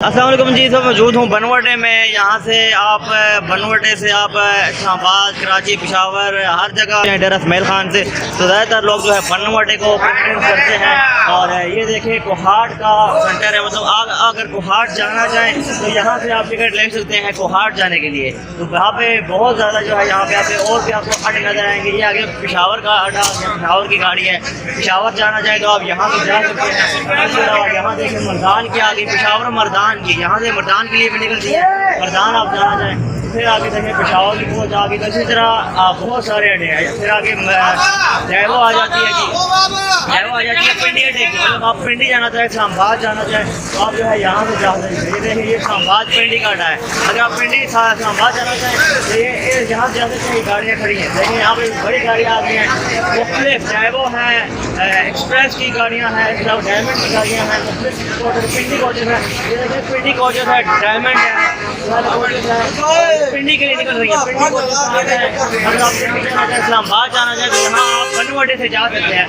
السلام علیکم جی، تو موجود ہوں بنوٹے میں۔ یہاں سے آپ بنوٹے سے آپ اسلام آباد، کراچی، پشاور، ہر جگہ ڈیرہ اسماعیل خان سے تو زیادہ تر لوگ جو ہے بنوٹے کو پریفرنس کرتے ہیں۔ اور یہ دیکھیں کوہاٹ کا سینٹر ہے، مطلب اگر کوہاٹ جانا چاہیں تو یہاں سے آپ ٹکٹ لے سکتے ہیں کوہاٹ جانے کے لیے۔ تو یہاں پہ بہت زیادہ جو ہے یہاں پہ اور بھی آپ کو اڈے نظر آئیں گے۔ یہ آگے پشاور کا اڈا، پشاور کی گاڑی ہے۔ پشاور جانا چاہیں تو آپ یہاں سے جا سکتے ہیں۔ اس کے علاوہ یہاں دیکھیں مردان کی آگے، پشاور مردان کی، یہاں سے مردان کے لیے بھی نکلتی ہے۔ مردان آپ جانا چاہیں پھر آگے دیکھیں پشاور کی پہنچ آگے، تو اسی طرح بہت سارے اڈے ہیں۔ پھر آگے جیو آ جاتی ہے جی، جیو آ جاتی ہے پنڈی اڈے کی، مطلب آپ پنڈی جانا چاہیں، اسلام آباد جانا چاہیں تو آپ جو ہے یہاں سے جا سکتے ہیں۔ یہ دیکھیں یہ اسلام آباد پنڈی کا اڈا ہے۔ اگر آپ پنڈی اسلام آباد جانا چاہیں تو یہ یہاں سے جا سکتے ہیں۔ گاڑیاں کھڑی ہیں، دیکھیں یہاں پہ بڑی گاڑیاں آ گئی ہیں، مختلف جیو ہیں، ایکسپریس کی گاڑیاں ہیں، اس کے علاوہ ڈائمنڈ کی گاڑیاں ہیں، مختلف پنڈی کوچز ہیں۔ یہ دیکھیں پنڈی کوچز ہے، ڈائمنڈ ہے، پنڈی کے لیے نکل رہی ہے۔ پنڈی کوچز اگر آپ پنڈی جانا چاہیں، اسلام آباد جانا چاہیں تو یہاں آپ بنوٹے سے جا سکتے ہیں۔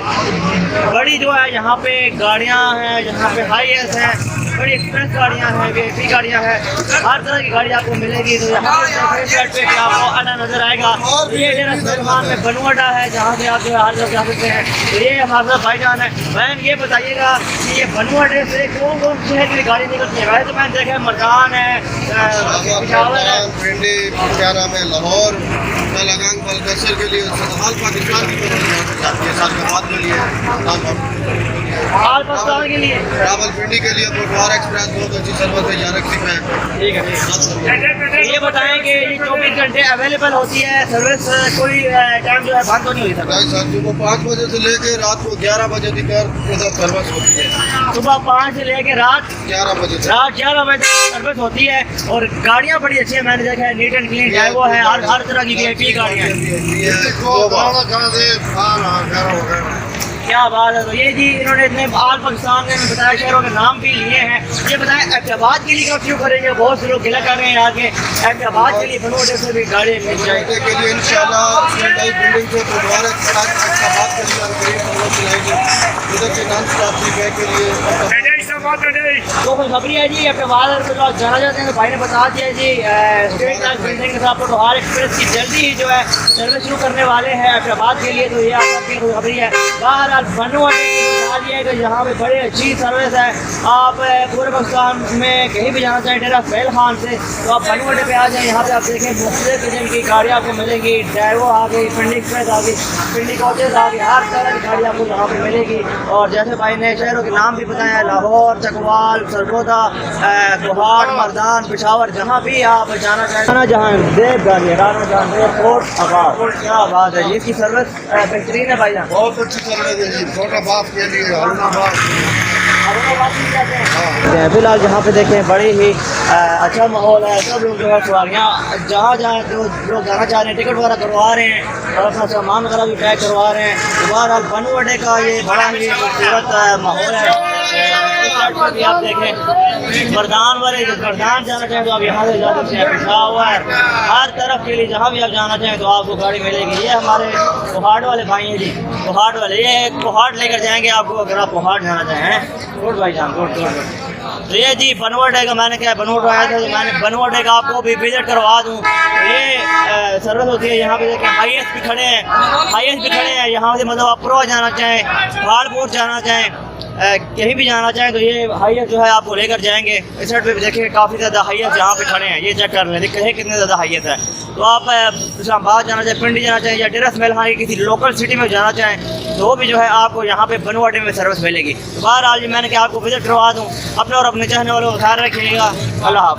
بڑی جو ہے یہاں پہ گاڑیاں ہیں، یہاں پہ ہائی ایس ہیں، بڑی ایکسپریس گاڑیاں ہیں، وی آئی پی گاڑیاں ہیں، ہر طرح کی گاڑی آپ کو ملے گی۔ تو یہاں پہ آپ کو اڈا نظر آئے گا۔ یہ ڈیرہ اسماعیل خان میں بنوٹا ہے، جہاں سے آپ جو ہے ہر جگہ جا سکتے ہیں۔ تو یہ ہمارا بھائی جان ہے۔ میم یہ بتائیے گا کہ یہ بنوٹے سے کون کون شہر کی گاڑی نکلتی ہے؟ ویسے تو میں نے دیکھا ہے مردان ہے، پشاور ہے، پنڈی، کیا نام ہے، لاہور، لگانگ، بلکسر کے لیے، حال پاکستان کی بات کے لیے، آل پاکستان کے لیے، راول پنڈی کے لیے کوٹوار ایکسپریس بہت اچھی سروس ہے، یہاں رکھتی ہے۔ ٹھیک ہے۔ یہ بتائیں کہ یہ 24 گھنٹے اویلیبل ہوتی ہے سروس، کوئی ٹائم جو ہے بند تو نہیں ہوئی سکتا؟ نہیں سر، صبح 5 بجے سے لے کے رات کو 11 بجے تک سروس ہوتی ہے۔ صبح 5 سے لے کے رات 11 بجے تک، رات 11 بجے تک سروس ہوتی ہے۔ اور گاڑیاں بڑی اچھی ہیں، میں نے دیکھا ہے، نیٹ اینڈ کلین ہے، وہ ہے ہر طرح کی وی آئی پی گاڑیاں ہیں۔ کیا بات ہے۔ تو یہ جی انہوں نے اتنے آل پاکستان میں بتایا شہروں کے نام بھی لیے ہیں۔ یہ بتائیں احمد آباد کے لیے کب شروع کریں گے؟ بہت سے لوگ گلا کر رہے ہیں آگے احمد آباد کے لیے بنوٹے سے بھی گاڑی مل جائے کے لیے انشاءاللہ نئی بلڈنگ سے کوٹوار ایکسپریس آباد کے لیے سروس چلائیں گے۔ ادھر سے نان اسٹاپ کے لیے تو کوئی خبری ہے جی احمد آباد کو جو جانا چاہتے ہیں تو بھائی نے بتا دیا جی، اسٹیٹ لائن بلڈنگ کے ساتھ کوٹوار ایکسپریس کی جلدی ہی جو ہے سروس شروع کرنے والے ہیں احمد آباد کے لیے۔ تو یہ آپ کی کوئی خبری ہے۔ بہرحال بنوٹے کی مثال یہ ہے کہ یہاں پہ بڑی اچھی سروس ہے۔ آپ پورے پاکستان میں کہیں بھی جانا چاہیں ڈیرہ اسماعیل خان سے تو آپ بنوٹے پہ آ جائیں۔ یہاں پہ آپ دیکھیں مختلف قسم کی گاڑیاں آپ کو ملیں گی، ڈائیو آ گئی، پنڈی ایکسپریس آ گئی، پنڈی کوچز آ گئی، ہر طرح کی گاڑی آپ کو یہاں پہ ملے گی۔ اور جیسے بھائی نے شہروں کے نام بھی بتائے ہیں، لاہور، چکوال، سرگودا، کوہاٹ، مردان، پشاور، جہاں بھی آپ جانا چاہیں، جہاں دیو گاڑی رانا جہاں دیو کوٹ آباد، کیا بات ہے، اس کی سروس بہترین ہے بھائی جان۔ بہت اچھی سروس ہے جی، چھوٹا باپ کے لیے ہرنا باپ۔ فی الحال یہاں پہ دیکھیں بڑی ہی اچھا ماحول ہے، سب لوگ جو ہے سواریاں جہاں جہاں جو لوگ جانا چاہ رہے ہیں ٹکٹ وغیرہ کروا رہے ہیں اور اپنا سامان وغیرہ بھی پیک کروا رہے ہیں۔ بہرحال بنوٹے کا یہ بڑا ہی خوبصورت ماحول ہے۔ بھی آپ دیکھیں مردان والے جو مردان جانا چاہیں تو آپ یہاں سے جا سکتے ہیں، پشاور، ہر طرف کے لیے جہاں بھی آپ جانا چاہیں تو آپ کو گاڑی ملے گی۔ یہ ہمارے کوہاٹ والے بھائی ہیں جی، کوہاٹ والے، یہ کوہاٹ لے کر جائیں گے آپ کو اگر آپ کوہاٹ جانا چاہیں۔ گڈ بھائی جان، گڈ گڈ۔ تو یہ جی بنوٹے کا، میں نے کیا بنوٹا آیا تھا تو میں نے بنوٹے کا آپ کو بھی وزٹ کروا دوں۔ تو یہ سروس ہوتی ہے، یہاں پہ دیکھیں ہائی ایس بھی کھڑے ہیں، ہائی ایس بھی کھڑے ہیں یہاں سے، مطلب آپ پرو جانا چاہیں، پہاڑ جانا چاہیں، کہیں بھی جانا چاہیں تو یہ ہائی ایس جو ہے آپ کو لے کر جائیں گے۔ اس سائڈ پہ بھی دیکھیں کافی زیادہ ہائی ایس یہاں پہ کھڑے ہیں، یہ چیک کر لیں دیکھیں کتنے زیادہ ہائی ایس ہے۔ تو آپ اسلام آباد جانا چاہیں، پنڈی جانا چاہیں یا ڈیرہ اسماعیل خان کی کسی لوکل سٹی میں جانا چاہیں تو وہ بھی جو ہے آپ کو یہاں پہ بنوٹے میں سروس ملے گی۔ بہرحال میں نے کہ آپ کو وزٹ کروا دوں۔ اپنے اور اپنے چاہنے والوں کا خیال رکھیے گا۔ اللہ حافظ۔